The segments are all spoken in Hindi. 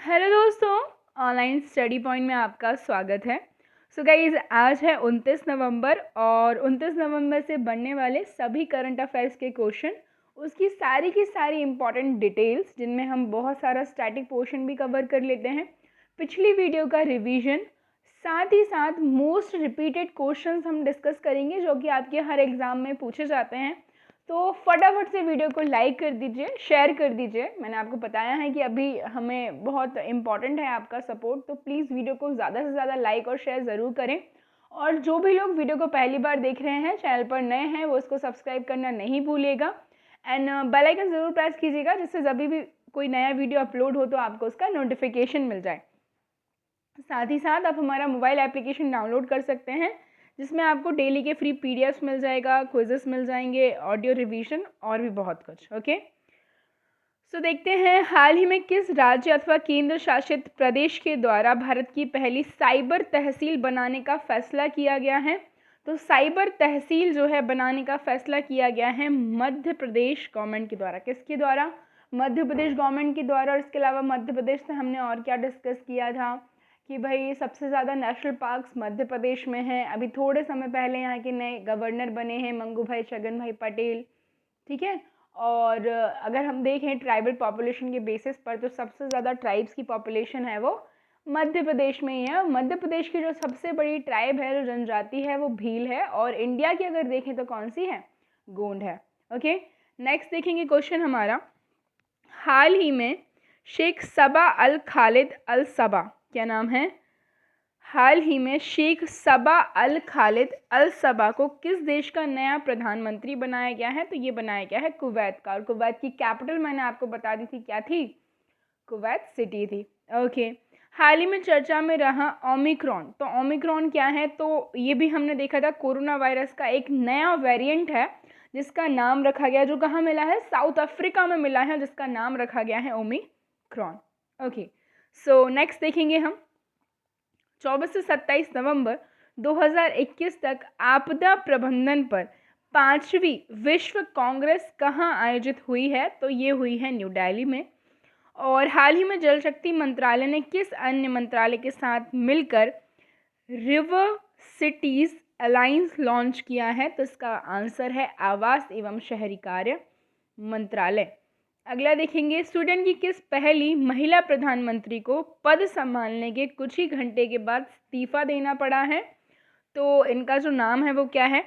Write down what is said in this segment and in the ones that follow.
हेलो दोस्तों, ऑनलाइन स्टडी पॉइंट में आपका स्वागत है। सो गाइज, आज है 29 नवंबर और 29 नवंबर से बनने वाले सभी करंट अफेयर्स के क्वेश्चन, उसकी सारी की सारी इंपॉर्टेंट डिटेल्स, जिनमें हम बहुत सारा स्टैटिक पोर्शन भी कवर कर लेते हैं, पिछली वीडियो का रिवीजन, साथ ही साथ मोस्ट रिपीटेड क्वेश्चंस हम डिस्कस करेंगे जो कि आपके हर एग्ज़ाम में पूछे जाते हैं। तो फटाफट से वीडियो को लाइक कर दीजिए, शेयर कर दीजिए। मैंने आपको बताया है कि अभी हमें बहुत इम्पॉर्टेंट है आपका सपोर्ट, तो प्लीज़ वीडियो को ज़्यादा से ज़्यादा लाइक और शेयर ज़रूर करें। और जो भी लोग वीडियो को पहली बार देख रहे हैं, चैनल पर नए हैं, वो इसको सब्सक्राइब करना नहीं भूलिएगा एंड बेल आइकन ज़रूर प्रेस कीजिएगा, जिससे जब भी कोई नया वीडियो अपलोड हो तो आपको उसका नोटिफिकेशन मिल जाए। साथ ही साथ आप हमारा मोबाइल एप्लीकेशन डाउनलोड कर सकते हैं, जिसमें आपको डेली के फ्री पीडीएफ्स मिल जाएगा, क्विजेस मिल जाएंगे, ऑडियो रिवीजन और भी बहुत कुछ। ओके, सो देखते हैं हाल ही में किस राज्य अथवा केंद्र शासित प्रदेश के द्वारा भारत की पहली साइबर तहसील बनाने का फैसला किया गया है। तो साइबर तहसील जो है बनाने का फैसला किया गया है मध्य प्रदेश गवर्नमेंट के द्वारा। किसके द्वारा? मध्य प्रदेश गवर्नमेंट के द्वारा। और इसके अलावा मध्य प्रदेश से हमने और क्या डिस्कस किया था कि भाई सबसे ज़्यादा नेशनल पार्क्स मध्य प्रदेश में हैं। अभी थोड़े समय पहले यहाँ के नए गवर्नर बने हैं मंगू भाई छगन भाई पटेल, ठीक है। और अगर हम देखें ट्राइबल पॉपुलेशन के बेसिस पर, तो सबसे ज़्यादा ट्राइब्स की पॉपुलेशन है वो मध्य प्रदेश में ही है। मध्य प्रदेश की जो सबसे बड़ी ट्राइब है, जो जनजाति है, वो भील है। और इंडिया की अगर देखें तो कौन सी है? गोंड है। ओके, नेक्स्ट देखेंगे क्वेश्चन हमारा। हाल ही में शेख सबा अल खालिद अल सबा, क्या नाम है? हाल ही में शेख सबा अल खालिद अल सबा को किस देश का नया प्रधानमंत्री बनाया गया है? तो ये बनाया गया है कुवैत का। और कुवैत की कैपिटल मैंने आपको बता दी थी, क्या थी? कुवैत सिटी थी। ओके, हाल ही में चर्चा में रहा ओमिक्रॉन। तो ओमिक्रॉन क्या है? तो ये भी हमने देखा था, कोरोना वायरस का एक नया वेरिएंट है जिसका नाम रखा गया, जो कहाँ मिला है? साउथ अफ्रीका में मिला है, जिसका नाम रखा गया है ओमिक्रॉन। ओके, सो नेक्स्ट देखेंगे हम 24 से 27 नवंबर 2021 तक आपदा प्रबंधन पर 5वीं विश्व कांग्रेस कहाँ आयोजित हुई है? तो ये हुई है न्यू दिल्ली में। और हाल ही में जल शक्ति मंत्रालय ने किस अन्य मंत्रालय के साथ मिलकर रिवर सिटीज अलायंस लॉन्च किया है? तो इसका आंसर है आवास एवं शहरी कार्य मंत्रालय। अगला देखेंगे, स्वीडन की किस पहली महिला प्रधानमंत्री को पद संभालने के कुछ ही घंटे के बाद इस्तीफा देना पड़ा है? तो इनका जो नाम है वो क्या है?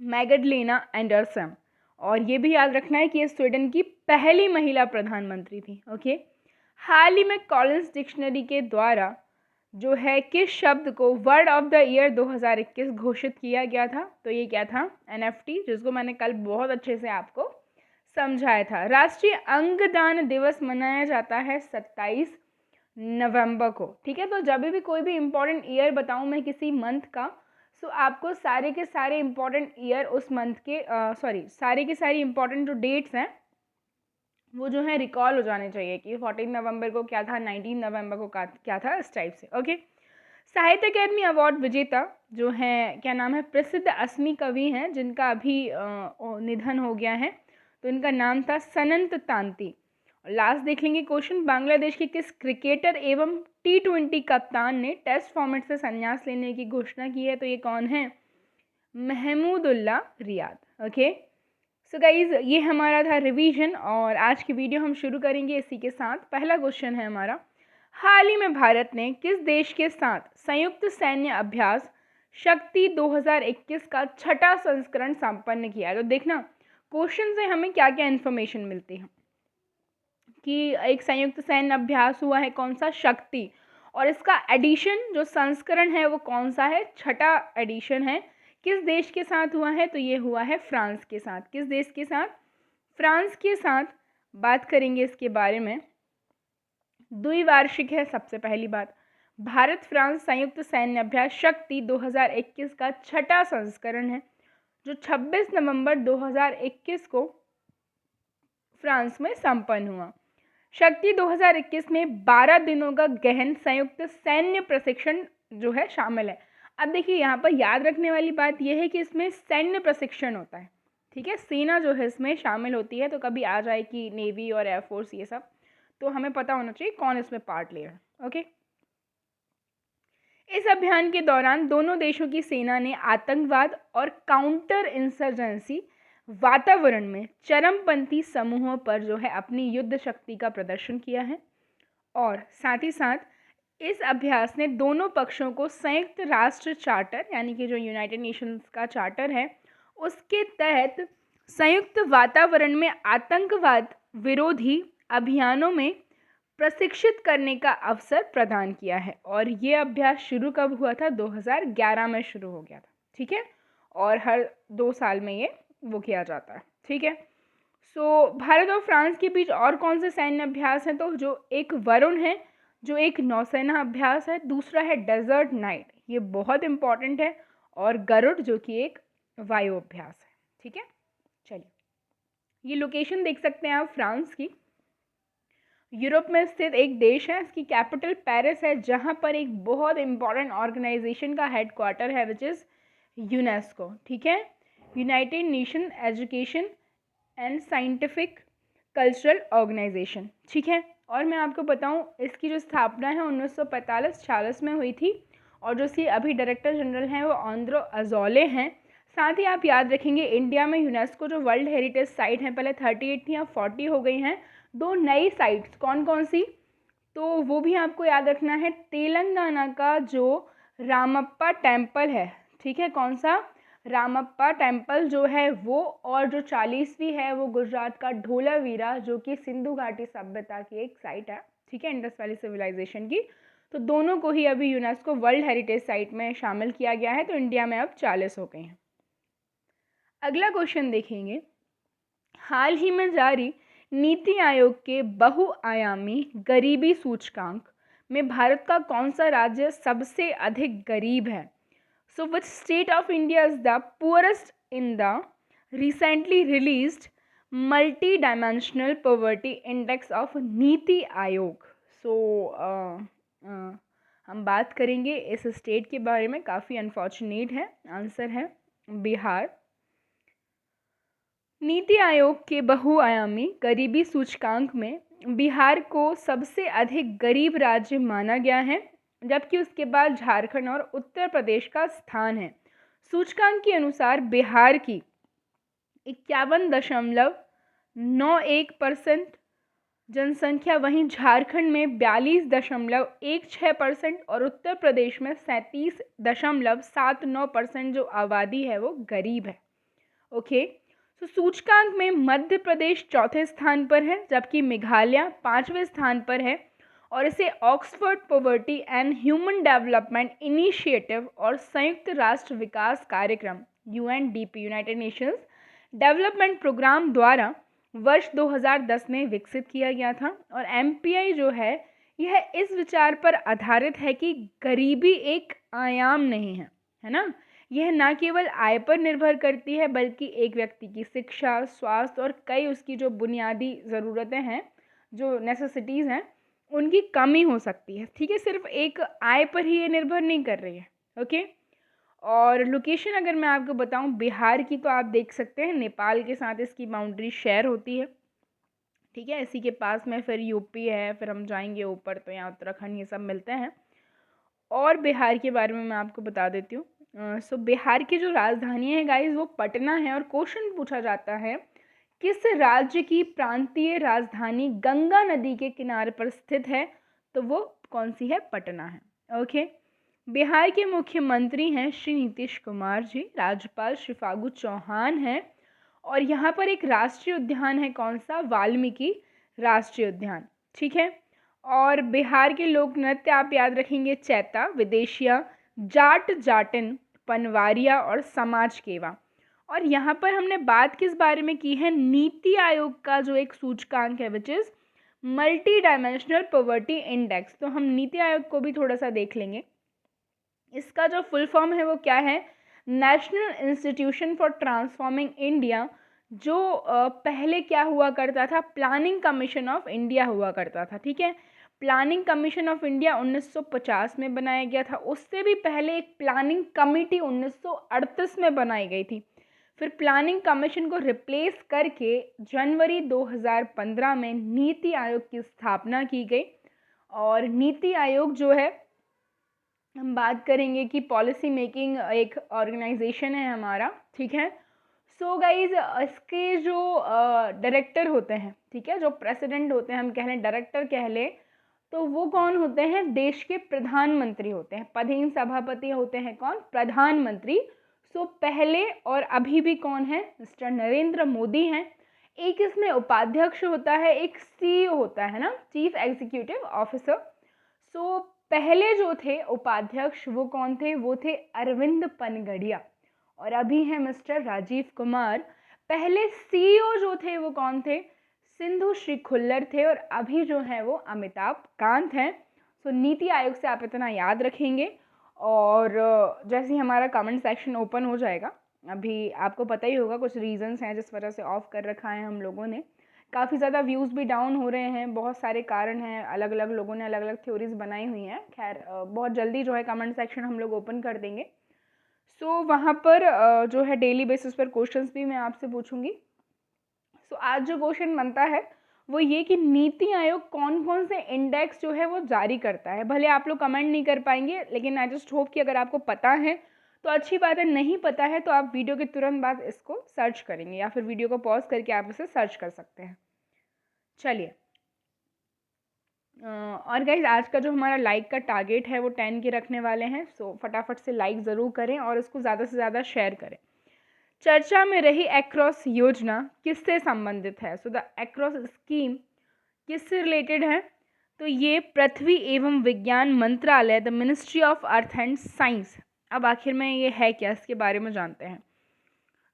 मैगडलेना एंडरसन। और ये भी याद रखना है कि ये स्वीडन की पहली महिला प्रधानमंत्री थी। ओके, हाल ही में कॉलिंस डिक्शनरी के द्वारा जो है किस शब्द को वर्ड ऑफ द ईयर 2021 घोषित किया गया था? तो ये क्या था? NFT, जिसको मैंने कल बहुत अच्छे से आपको समझाया था। राष्ट्रीय अंगदान दिवस मनाया जाता है 27 नवंबर को, ठीक है। तो जब भी कोई भी इम्पोर्टेंट ईयर बताऊं मैं किसी मंथ का, सो आपको सारे के सारे इम्पोर्टेंट ईयर उस मंथ के सारे के सारी इम्पोर्टेंट जो डेट्स हैं वो जो है रिकॉल हो जाने चाहिए कि 14 नवंबर को क्या था, 19 नवंबर को क्या था, इस टाइप से। ओके, साहित्य अकादमी अवार्ड विजेता जो हैं, क्या नाम है? प्रसिद्ध असमी कवि हैं जिनका अभी निधन हो गया है, तो इनका नाम था सनंत तांती। लास्ट देख लेंगे क्वेश्चन, बांग्लादेश के किस क्रिकेटर एवं T20 कप्तान ने टेस्ट फॉर्मेट से संन्यास लेने की घोषणा की है? तो ये कौन है? Mahmudullah Riyadh. Okay, so guys, ये हमारा था रिवीजन और आज की वीडियो हम शुरू करेंगे इसी के साथ। पहला क्वेश्चन है हमारा, हाल ही में भारत ने किस देश के साथ संयुक्त सैन्य अभ्यास शक्ति 2021 का छठा संस्करण संपन्न किया? तो देखना क्वेश्चन से हमें क्या क्या इन्फॉर्मेशन मिलती है कि एक संयुक्त सैन्य अभ्यास हुआ है, कौन सा? शक्ति। और इसका एडिशन जो संस्करण है वो कौन सा है? छठा एडिशन है। किस देश के साथ हुआ है? तो ये हुआ है फ्रांस के साथ। किस देश के साथ? फ्रांस के साथ। बात करेंगे इसके बारे में, द्विवार्षिक है। सबसे पहली बात, भारत फ्रांस संयुक्त सैन्य अभ्यास शक्ति 2021 का छठा संस्करण है, जो 26 नवंबर 2021 को फ्रांस में संपन्न हुआ। शक्ति 2021 में 12 दिनों का गहन संयुक्त सैन्य प्रशिक्षण जो है शामिल है। अब देखिए, यहाँ पर याद रखने वाली बात यह है कि इसमें सैन्य प्रशिक्षण होता है, ठीक है। सेना जो है इसमें शामिल होती है, तो कभी आ जाए कि नेवी और एयरफोर्स ये सब, तो हमें पता होना चाहिए कौन इसमें पार्ट ले रहा है। ओके, इस अभियान के दौरान दोनों देशों की सेना ने आतंकवाद और काउंटर इंसर्जेंसी वातावरण में चरमपंथी समूहों पर जो है अपनी युद्ध शक्ति का प्रदर्शन किया है। और साथ ही साथ इस अभ्यास ने दोनों पक्षों को संयुक्त राष्ट्र चार्टर यानी कि जो यूनाइटेड नेशंस का चार्टर है उसके तहत संयुक्त वातावरण में आतंकवाद विरोधी अभियानों में प्रशिक्षित करने का अवसर प्रदान किया है। और ये अभ्यास शुरू कब हुआ था? 2011 में शुरू हो गया था। ठीक है, और हर 2 साल में ये वो किया जाता है। ठीक है, सो भारत और फ्रांस के बीच और कौन से सैन्य अभ्यास हैं? तो जो एक वरुण है जो एक नौसेना अभ्यास है, दूसरा है डेजर्ट नाइट, ये बहुत इंपॉर्टेंट है, और गरुड़ जो कि एक वायु अभ्यास है। ठीक है, चलिए ये लोकेशन देख सकते हैं आप फ्रांस की, यूरोप में स्थित एक देश है, इसकी कैपिटल पेरिस है, जहाँ पर एक बहुत इंपॉर्टेंट ऑर्गेनाइजेशन का हेडक्वार्टर है विच इज़ यूनेस्को। ठीक है, United Nation education and scientific cultural organisation. ठीक है, और मैं आपको बताऊं इसकी जो स्थापना है 1945-46 में हुई थी, और जो इसकी अभी डायरेक्टर जनरल हैं वो आंद्रो अजोले हैं। साथ ही आप याद रखेंगे इंडिया में यूनेस्को जो वर्ल्ड हेरिटेज साइट हैं, पहले 38 थी, अब 40 हो गई हैं। 2 नई साइट्स कौन कौन सी? तो वो भी आपको याद रखना है, तेलंगाना का जो रामप्पा टेम्पल है। ठीक है, कौन सा? रामप्पा टेम्पल जो है वो, और जो 40वीं है वो गुजरात का ढोलावीरा जो कि सिंधु घाटी सभ्यता की एक साइट है। ठीक है, इंडस वैली सिविलाइजेशन की। तो दोनों को ही अभी यूनेस्को वर्ल्ड हेरिटेज साइट में शामिल किया गया है, तो इंडिया में अब 40 हो गए हैं। अगला क्वेश्चन देखेंगे, हाल ही में जारी नीति आयोग के बहुआयामी गरीबी सूचकांक में भारत का कौन सा राज्य सबसे अधिक गरीब है? So which state of India is the poorest in the recently released multi-dimensional poverty index of NITI Aayog? So हम बात करेंगे इस स्टेट के बारे में, काफ़ी अनफॉर्चुनेट है। आंसर है बिहार। नीति आयोग के बहुआयामी गरीबी सूचकांक में बिहार को सबसे अधिक गरीब राज्य माना गया है, जबकि उसके बाद झारखंड और उत्तर प्रदेश का स्थान है। सूचकांक के अनुसार बिहार की 51.91% जनसंख्या, वहीं झारखंड में 42.16% और उत्तर प्रदेश में 37.79% जो आबादी है वो गरीब है। ओके, तो सूचकांक में मध्य प्रदेश चौथे स्थान पर है, जबकि मेघालय 5वें स्थान पर है, और इसे Oxford poverty and human development initiative और संयुक्त राष्ट्र विकास कार्यक्रम UNDP United Nations development programme द्वारा वर्ष 2010 में विकसित किया गया था। और MPI जो है यह इस विचार पर आधारित है कि गरीबी एक आयाम नहीं है, है ना। यह न केवल आय पर निर्भर करती है बल्कि एक व्यक्ति की शिक्षा, स्वास्थ्य और कई उसकी जो बुनियादी ज़रूरतें हैं, जो नेसेसिटीज़ हैं, उनकी कमी हो सकती है। ठीक है, सिर्फ एक आय पर ही ये निर्भर नहीं कर रही है। ओके, और लोकेशन अगर मैं आपको बताऊं बिहार की, तो आप देख सकते हैं नेपाल के साथ इसकी बाउंड्री शेयर होती है। ठीक है, इसी के पास में फिर यूपी है, फिर हम जाएंगे ऊपर तो यहाँ उत्तराखंड, ये सब मिलते हैं। और बिहार के बारे में मैं आपको बता देती हूँ। सो बिहार की जो राजधानी है गाइस वो पटना है, और क्वेश्चन पूछा जाता है किस राज्य की प्रांतीय राजधानी गंगा नदी के किनारे पर स्थित है? तो वो कौन सी है? पटना है। ओके, बिहार के मुख्यमंत्री हैं श्री नीतीश कुमार जी, राज्यपाल श्री फागू चौहान हैं, और यहाँ पर एक राष्ट्रीय उद्यान है, कौन सा? वाल्मीकि राष्ट्रीय उद्यान। ठीक है, और बिहार के लोक नृत्य आप याद रखेंगे, चैता, विदेशिया, जाट जाटिन, पनवारिया और समाज केवा। और यहाँ पर हमने बात किस बारे में की है? नीति आयोग का जो एक सूचकांक है which is multi dimensional poverty index. तो हम नीति आयोग को भी थोड़ा सा देख लेंगे। इसका जो फुल फॉर्म है वो क्या है? National institution for transforming India, जो पहले क्या हुआ करता था? प्लानिंग कमीशन ऑफ इंडिया हुआ करता था। ठीक है, प्लानिंग कमीशन ऑफ इंडिया 1950 में बनाया गया था। उससे भी पहले एक प्लानिंग कमेटी 1938 में बनाई गई थी। फिर प्लानिंग कमीशन को रिप्लेस करके जनवरी 2015 में नीति आयोग की स्थापना की गई। और नीति आयोग जो है, हम बात करेंगे कि पॉलिसी मेकिंग एक ऑर्गेनाइजेशन है हमारा, ठीक है। सो गाइज, इसके जो डायरेक्टर होते हैं, ठीक है, जो प्रेसिडेंट होते हैं, हम कह लें डायरेक्टर कह लें, तो वो कौन होते हैं? देश के प्रधानमंत्री होते हैं। पदहीन सभापति होते हैं कौन? प्रधानमंत्री। सो पहले और अभी भी कौन है? मिस्टर नरेंद्र मोदी हैं। एक इसमें उपाध्यक्ष होता है, एक CEO होता है ना, चीफ एग्जीक्यूटिव ऑफिसर। सो पहले जो थे उपाध्यक्ष वो कौन थे? वो थे अरविंद पनगड़िया। और अभी है मिस्टर राजीव कुमार। पहले CEO जो थे वो कौन थे? सिंधु श्री खुल्लर थे। और अभी जो है वो अमिताभ कांत हैं। सो नीति आयोग से आप इतना याद रखेंगे। और जैसे ही हमारा कमेंट सेक्शन ओपन हो जाएगा, अभी आपको पता ही होगा कुछ रीजंस हैं जिस वजह से ऑफ कर रखा है हम लोगों ने। काफ़ी ज़्यादा व्यूज़ भी डाउन हो रहे हैं, बहुत सारे कारण हैं, अलग अलग लोगों ने अलग अलग थ्योरीज बनाई हुई हैं। खैर, बहुत जल्दी जो है कमेंट सेक्शन हम लोग ओपन कर देंगे। सो वहाँ पर जो है डेली बेसिस पर क्वेश्चंस भी मैं आपसे पूछूंगी। सो आज जो क्वेश्चन बनता है वो ये कि नीति आयोग कौन कौन से इंडेक्स जो है वो जारी करता है। भले आप लोग कमेंट नहीं कर पाएंगे, लेकिन आई जस्ट होप कि अगर आपको पता है तो अच्छी बात है, नहीं पता है तो आप वीडियो के तुरंत बाद इसको सर्च करेंगे या फिर वीडियो को पॉज करके आप इसे सर्च कर सकते हैं। चलिए, और गाइज आज का जो हमारा लाइक का टारगेट है वो 10 के रखने वाले हैं। सो फटाफट से लाइक ज़रूर करें और इसको ज़्यादा से ज़्यादा शेयर करें। चर्चा में रही एक्रोस योजना किससे संबंधित है? सो द एक्रोस स्कीम किससे रिलेटेड है? तो ये पृथ्वी एवं विज्ञान मंत्रालय, the ministry of earth and science. अब आखिर में ये है क्या, इसके बारे में जानते हैं।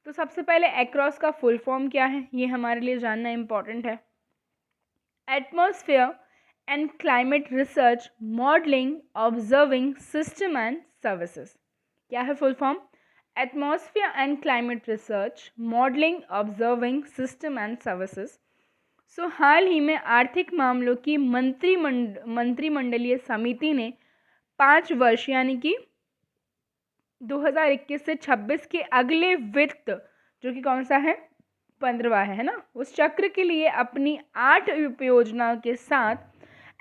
तो सबसे पहले एक्रोस का फुल फॉर्म क्या है, ये हमारे लिए जानना इम्पॉर्टेंट है। Atmosphere and climate research modelling observing system and services. क्या है full form? Atmosphere and climate research modelling observing system and services. So हाल ही में आर्थिक मामलों की मंत्रिमंडलीय समिति ने 5 वर्ष यानी कि 2021 से 26 के अगले वित्त, जो कि कौन सा है? 15वां है ना, उस चक्र के लिए अपनी 8 उपयोजनाओं के साथ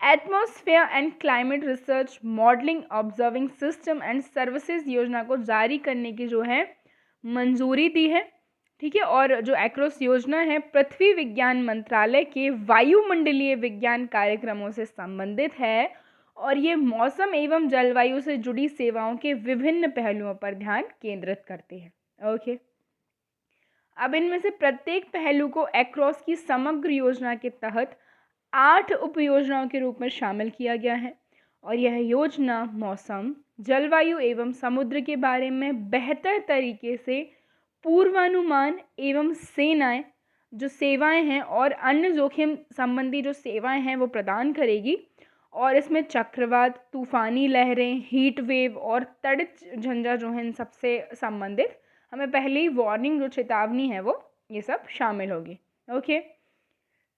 atmosphere and climate research modelling observing system and services योजना को जारी करने की जो है मंजूरी दी है, ठीक है। और जो एक्रोस योजना है पृथ्वी विज्ञान मंत्रालय के वायुमंडलीय विज्ञान कार्यक्रमों से संबंधित है और ये मौसम एवं जलवायु से जुड़ी सेवाओं के विभिन्न पहलुओं पर ध्यान केंद्रित करती है। ओके, अब इनमें से प्रत्येक पहलू को एक्रोस की समग्र योजना के तहत 8 उपयोजनाओं के रूप में शामिल किया गया है। और यह योजना मौसम, जलवायु एवं समुद्र के बारे में बेहतर तरीके से पूर्वानुमान एवं जो सेवाएं हैं और अन्य जोखिम संबंधी जो सेवाएं हैं वो प्रदान करेगी। और इसमें चक्रवात, तूफानी लहरें, हीट वेव और तड़ित झंझा जो है इन सबसे संबंधित हमें पहले ही वार्निंग, जो चेतावनी है वो, ये सब शामिल होगी। Okay,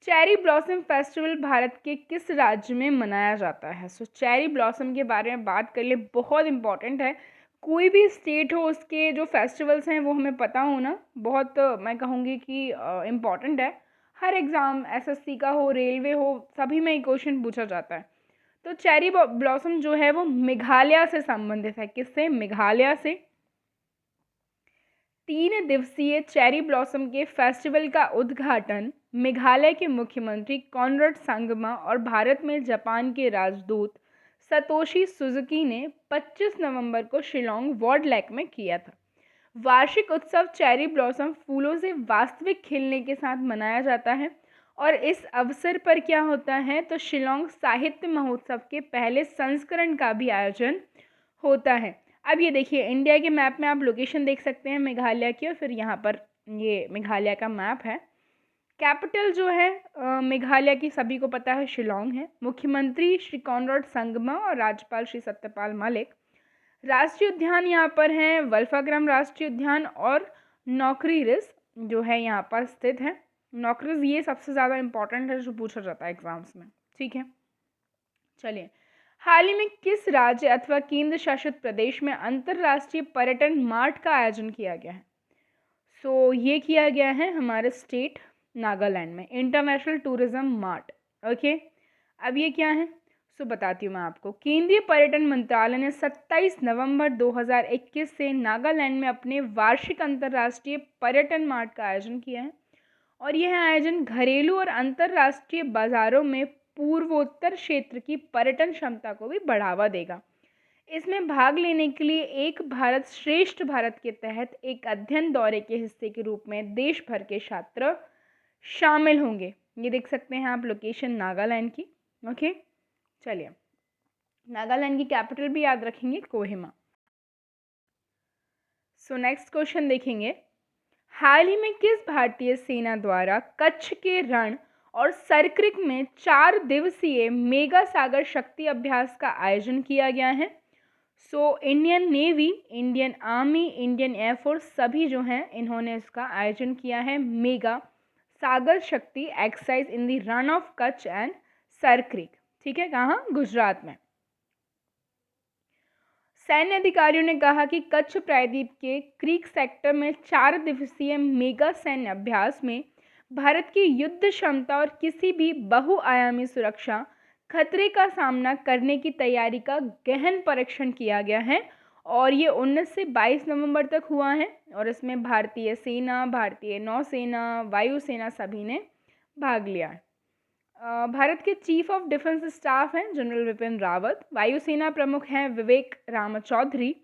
cherry blossom festival Bharat के किस राज्य में मनाया जाता है? सो चेरी ब्लॉसम के बारे में बात कर ले, बहुत इंपॉर्टेंट है। कोई भी स्टेट हो उसके जो फेस्टिवल्स हैं वो हमें पता होना बहुत, मैं कहूँगी कि इम्पॉर्टेंट है। हर एग्ज़ाम SSC का हो, रेलवे हो, सभी में एक क्वेश्चन पूछा जाता है। तो चेरी ब्लॉसम जो है वो मेघालय से संबंधित है। किससे? मेघालय से। 3 दिवसीय चेरी ब्लॉसम के फेस्टिवल का उद्घाटन मेघालय के मुख्यमंत्री कॉनराड संगमा और भारत में जापान के राजदूत सतोशी सुजुकी ने 25 नवंबर को शिलोंग वॉर्ड लेक में किया था। वार्षिक उत्सव चेरी ब्लॉसम फूलों से वास्तविक खिलने के साथ मनाया जाता है। और इस अवसर पर क्या होता है, तो शिलोंग साहित्य महोत्सव के पहले संस्करण का भी आयोजन होता है। अब ये देखिए, इंडिया के मैप में आप लोकेशन देख सकते हैं मेघालय की, और फिर यहाँ पर ये मेघालय का मैप है। कैपिटल जो है मेघालय की सभी को पता है शिलोंग है। मुख्यमंत्री श्री कॉनराड संगमा और राज्यपाल श्री सत्यपाल मलिक। राष्ट्रीय उद्यान यहाँ पर हैं वल्फाग्राम राष्ट्रीय उद्यान और नौकरीरिज जो है यहाँ पर स्थित है। नौकरीज ये सबसे ज़्यादा इम्पॉर्टेंट है जो पूछा जाता है एग्जाम्स में, ठीक है। चलिए, हाल ही में किस राज्य अथवा केंद्र शासित प्रदेश में अंतर्राष्ट्रीय पर्यटन मार्ट का आयोजन किया गया है? ये किया गया है हमारे स्टेट नागालैंड में, इंटरनेशनल टूरिज्म मार्ट। ओके, अब ये क्या है बताती हूँ मैं आपको। केंद्रीय पर्यटन मंत्रालय ने 27 नवंबर 2021 से नागालैंड में अपने वार्षिक अंतर्राष्ट्रीय पर्यटन मार्ट का आयोजन किया है, और यह आयोजन घरेलू और अंतर्राष्ट्रीय बाजारों में पूर्वोत्तर क्षेत्र की पर्यटन क्षमता को भी बढ़ावा देगा। इसमें भाग लेने के लिए एक भारत श्रेष्ठ भारत के तहत एक अध्ययन दौरे के हिस्से के रूप में देश भर के छात्र शामिल होंगे। ये देख सकते हैं आप लोकेशन नागालैंड की। ओके, चलिए, नागालैंड की कैपिटल भी याद रखेंगे, कोहिमा। नेक्स्ट क्वेश्चन देखेंगे। हाल ही में किस भारतीय सेना द्वारा कच्छ के रण और सरक्रिक में 4 दिवसीय मेगा सागर शक्ति अभ्यास का आयोजन किया गया है? Indian navy, Indian army, Indian air force सभी जो हैं इन्होंने इसका आयोजन किया है, mega Sagar Shakti exercise in the Rann of Kutch and Sir Creek. ठीक है, कहाँ? गुजरात में। सैन्य अधिकारियों ने कहा कि कच्छ प्रायद्वीप के क्रीक सेक्टर में 4 दिवसीय मेगा सैन्य अभ्यास में भारत की युद्ध क्षमता और किसी भी बहुआयामी सुरक्षा खतरे का सामना करने की तैयारी का गहन परीक्षण किया गया है, और ये 19 से 22 नवंबर तक हुआ है, और इसमें भारतीय सेना, भारतीय नौसेना, वायुसेना सभी ने भाग लिया है। भारत के चीफ ऑफ डिफेंस स्टाफ हैं जनरल विपिन रावत, वायुसेना प्रमुख हैं विवेक राम चौधरी,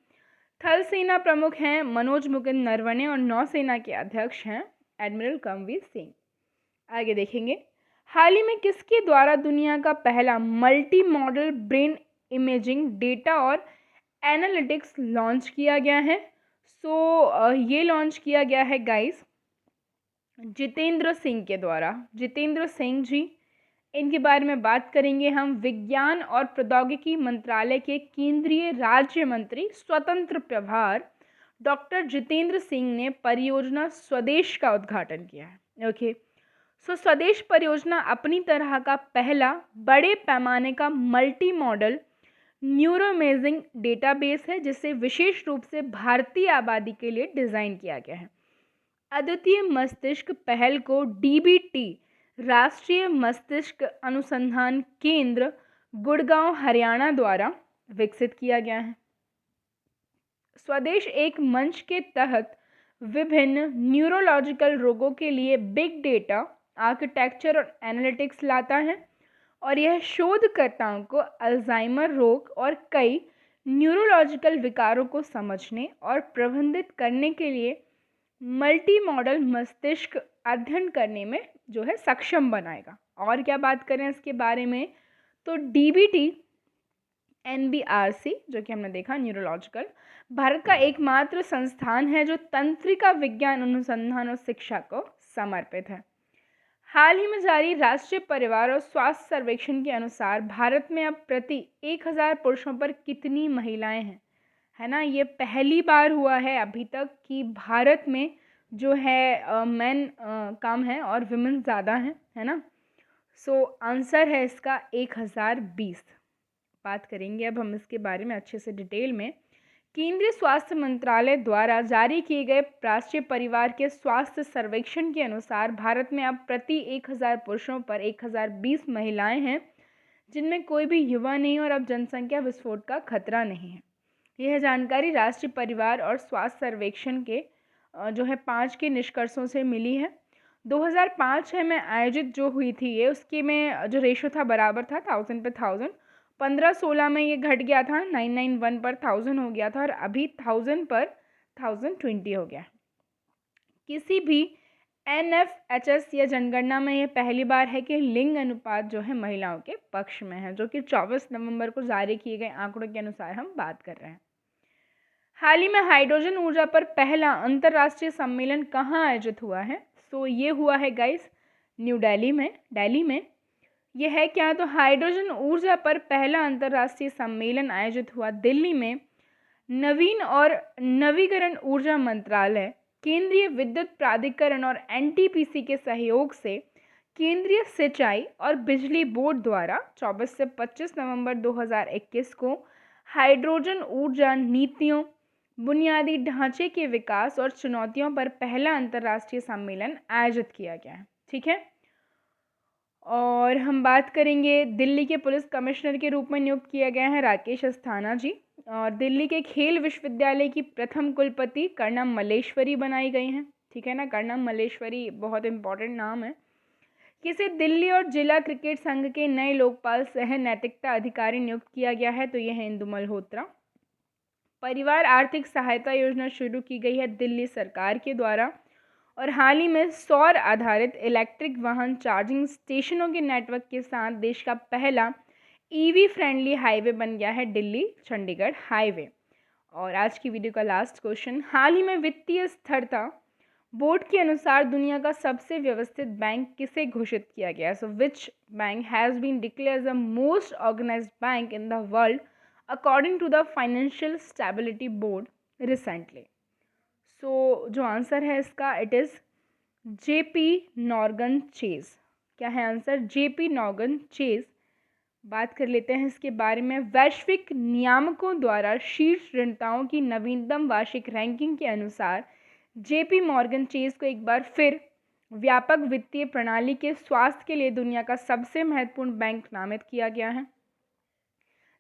थल सेना प्रमुख हैं मनोज मुकुंद नरवणे, और नौसेना के अध्यक्ष हैं एडमिरल करमवीर सिंह। आगे देखेंगे। हाल ही में किसके द्वारा दुनिया का पहला multi modal brain imaging data और एनालिटिक्स लॉन्च किया गया है? ये लॉन्च किया गया है गाइस जितेंद्र सिंह के द्वारा। जितेंद्र सिंह जी, इनके बारे में बात करेंगे हम। विज्ञान और प्रौद्योगिकी मंत्रालय के केंद्रीय राज्य मंत्री स्वतंत्र प्रभार डॉक्टर जितेंद्र सिंह ने परियोजना स्वदेश का उद्घाटन किया है। ओके, स्वदेश परियोजना अपनी तरह का पहला बड़े पैमाने का मल्टी मॉडल न्यूरोइमेजिंग डेटाबेस है, जिसे विशेष रूप से भारतीय आबादी के लिए डिज़ाइन किया गया है। अद्वितीय मस्तिष्क पहल को डीबीटी राष्ट्रीय मस्तिष्क अनुसंधान केंद्र गुड़गांव हरियाणा द्वारा विकसित किया गया है। स्वदेश एक मंच के तहत विभिन्न न्यूरोलॉजिकल रोगों के लिए बिग डेटा आर्किटेक्चर और एनालिटिक्स लाता है, और यह शोधकर्ताओं को अल्जाइमर रोग और कई न्यूरोलॉजिकल विकारों को समझने और प्रबंधित करने के लिए मल्टी मॉडल मस्तिष्क अध्ययन करने में जो है सक्षम बनाएगा। और क्या बात करें इसके बारे में, तो डीबीटी एनबीआरसी जो कि हमने देखा न्यूरोलॉजिकल, भारत का एकमात्र संस्थान है जो तंत्रिका विज्ञान अनुसंधान और शिक्षा को समर्पित है। हाल ही में जारी राष्ट्रीय परिवार और स्वास्थ्य सर्वेक्षण के अनुसार भारत में अब प्रति 1000 पुरुषों पर कितनी महिलाएं हैं? है ना, ये पहली बार हुआ है अभी तक कि भारत में जो है मेन कम है और विमेन ज़्यादा हैं, है ना। आंसर है इसका 1020। बात करेंगे अब हम इसके बारे में अच्छे से डिटेल में। केंद्रीय स्वास्थ्य मंत्रालय द्वारा जारी किए गए राष्ट्रीय परिवार के स्वास्थ्य सर्वेक्षण के अनुसार भारत में अब प्रति 1000 पुरुषों पर 1020 महिलाएं हैं, जिनमें कोई भी युवा नहीं और अब जनसंख्या विस्फोट का खतरा नहीं है। यह जानकारी राष्ट्रीय परिवार और स्वास्थ्य सर्वेक्षण के जो है 5 के निष्कर्षों से मिली है। 2005-6 में आयोजित जो हुई थी ये, उसके में जो रेशो था बराबर था 1000 पे 1000। 15-16 में ये घट गया था, 991 पर 1000 हो गया था, और अभी 1000 पर 1020 हो गया। किसी भी NFHS या जनगणना में यह पहली बार है कि लिंग अनुपात जो है महिलाओं के पक्ष में है, जो कि 24 नवंबर को जारी किए गए आंकड़ों के अनुसार हम बात कर रहे हैं। हाल ही में हाइड्रोजन ऊर्जा पर पहला अंतर्राष्ट्रीय सम्मेलन कहाँ आयोजित हुआ है? ये हुआ है गाइस न्यू दिल्ली में। यह है क्या? तो हाइड्रोजन ऊर्जा पर पहला अंतर्राष्ट्रीय सम्मेलन आयोजित हुआ दिल्ली में। नवीन और नवीकरण ऊर्जा मंत्रालय, केंद्रीय विद्युत प्राधिकरण और NTPC के सहयोग से केंद्रीय सिंचाई और बिजली बोर्ड द्वारा 24 से 25 नवंबर 2021 को हाइड्रोजन ऊर्जा नीतियों, बुनियादी ढांचे के विकास और चुनौतियों पर पहला अंतर्राष्ट्रीय सम्मेलन आयोजित किया गया है। ठीक है, और हम बात करेंगे दिल्ली के पुलिस कमिश्नर के रूप में नियुक्त किया गया है राकेश अस्थाना जी। और दिल्ली के खेल विश्वविद्यालय की प्रथम कुलपति कर्णम मल्लेश्वरी बनाई गई हैं। ठीक है ना, कर्णम मल्लेश्वरी बहुत इंपॉर्टेंट नाम है। किसे दिल्ली और जिला क्रिकेट संघ के नए लोकपाल सह नैतिकता अधिकारी नियुक्त किया गया है, तो यह है इंदु मल्होत्रा। परिवार आर्थिक सहायता योजना शुरू की गई है दिल्ली सरकार के द्वारा। और हाल ही में सौर आधारित इलेक्ट्रिक वाहन चार्जिंग स्टेशनों के नेटवर्क के साथ देश का पहला ईवी फ्रेंडली हाईवे बन गया है दिल्ली चंडीगढ़ हाईवे। और आज की वीडियो का लास्ट क्वेश्चन, हाल ही में वित्तीय स्थिरता बोर्ड के अनुसार दुनिया का सबसे व्यवस्थित बैंक किसे घोषित किया गया? So which bank has been declared the most organised bank in the world according to the financial stability board recently? So जो आंसर है इसका, it is JP Morgan Chase. क्या है आंसर? JP Morgan chase. बात कर लेते हैं इसके बारे में। वैश्विक नियामकों द्वारा शीर्ष ऋणदाताओं की नवीनतम वार्षिक रैंकिंग के अनुसार जेपी मॉर्गन चेज को एक बार फिर व्यापक वित्तीय प्रणाली के स्वास्थ्य के लिए दुनिया का सबसे महत्वपूर्ण बैंक नामित किया गया है।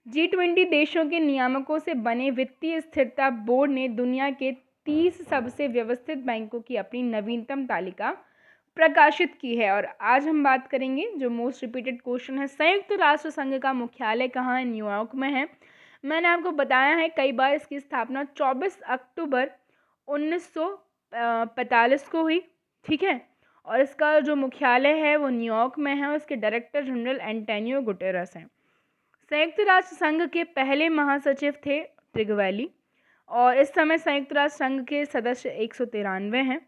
G20 देशों के नियामकों से बने वित्तीय स्थिरता बोर्ड ने दुनिया के 30 सबसे व्यवस्थित बैंकों की अपनी नवीनतम तालिका प्रकाशित की है। और आज हम बात करेंगे जो मोस्ट रिपीटेड क्वेश्चन है, संयुक्त राष्ट्र संघ का मुख्यालय कहाँ है? न्यूयॉर्क में है। मैंने आपको बताया है कई बार, इसकी स्थापना 24 अक्टूबर 1945 को हुई। ठीक है, और इसका जो मुख्यालय है वो न्यूयॉर्क में है और इसके डायरेक्टर जनरल एंटोनियो गुटेरेस हैं। संयुक्त राष्ट्र संघ के पहले महासचिव थे त्रिगवैली और इस समय संयुक्त राष्ट्र संघ के सदस्य 193 हैं।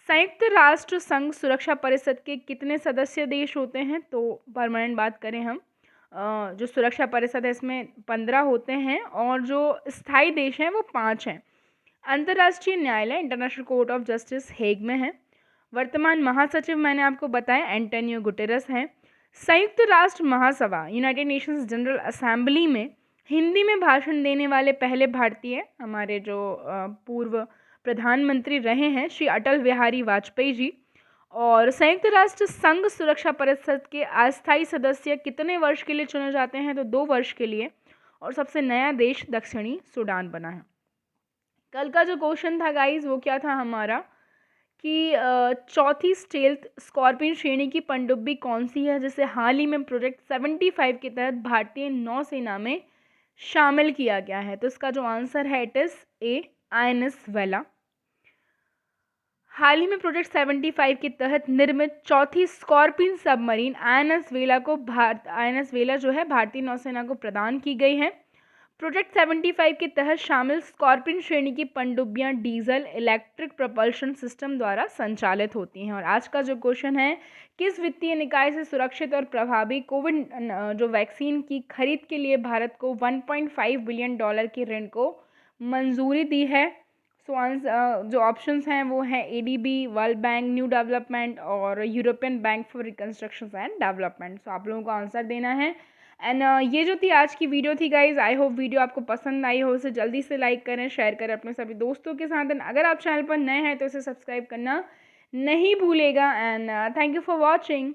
संयुक्त राष्ट्र संघ सुरक्षा परिषद के कितने सदस्य देश होते हैं? तो परमानेंट बात करें हम, जो सुरक्षा परिषद है इसमें 15 होते हैं और जो स्थायी देश हैं वो 5 हैं। अंतर्राष्ट्रीय न्यायालय international court of justice Hague में है। वर्तमान महासचिव मैंने आपको बताया एंटोनियो गुटेरेस हैं। संयुक्त राष्ट्र महासभा यूनाइटेड नेशंस जनरल असेंबली में हिंदी में भाषण देने वाले पहले भारतीय हमारे जो पूर्व प्रधानमंत्री रहे हैं श्री अटल बिहारी वाजपेयी जी। और संयुक्त राष्ट्र संघ सुरक्षा परिषद के अस्थायी सदस्य कितने वर्ष के लिए चुने जाते हैं? तो 2 वर्ष के लिए। और सबसे नया देश दक्षिणी सूडान बना है। कल का जो क्वेश्चन था गाइज वो क्या था हमारा कि चौथी स्टेल्थ स्कॉर्पियन श्रेणी की पनडुब्बी कौन सी है जिसे हाल ही में प्रोजेक्ट 75 के तहत भारतीय नौसेना में शामिल किया गया है? तो इसका जो आंसर है इट इज़ ए आईएनएस वेला। हाल ही में प्रोजेक्ट 75 के तहत निर्मित चौथी स्कॉर्पियन सबमरीन आईएनएस वेला जो है भारतीय नौसेना को प्रदान की गई है। प्रोजेक्ट 75 के तहत शामिल स्कॉर्पियन श्रेणी की पनडुब्बियां डीजल इलेक्ट्रिक प्रपल्शन सिस्टम द्वारा संचालित होती हैं। और आज का जो क्वेश्चन है, किस वित्तीय निकाय से सुरक्षित और प्रभावी कोविड जो वैक्सीन की खरीद के लिए भारत को $1.5 बिलियन के ऋण को मंजूरी दी है? सो जो ऑप्शंस हैं वो हैं ADB, world bank, new development और European bank for reconstruction and development. So आप लोगों को आंसर देना है। एंड ये जो थी आज की वीडियो थी गाइज, आई होप वीडियो आपको पसंद आई हो। उसे जल्दी से लाइक करें, शेयर करें अपने सभी दोस्तों के साथ। एंड अगर आप चैनल पर नए हैं तो इसे सब्सक्राइब करना नहीं भूलेगा। And thank you for watching.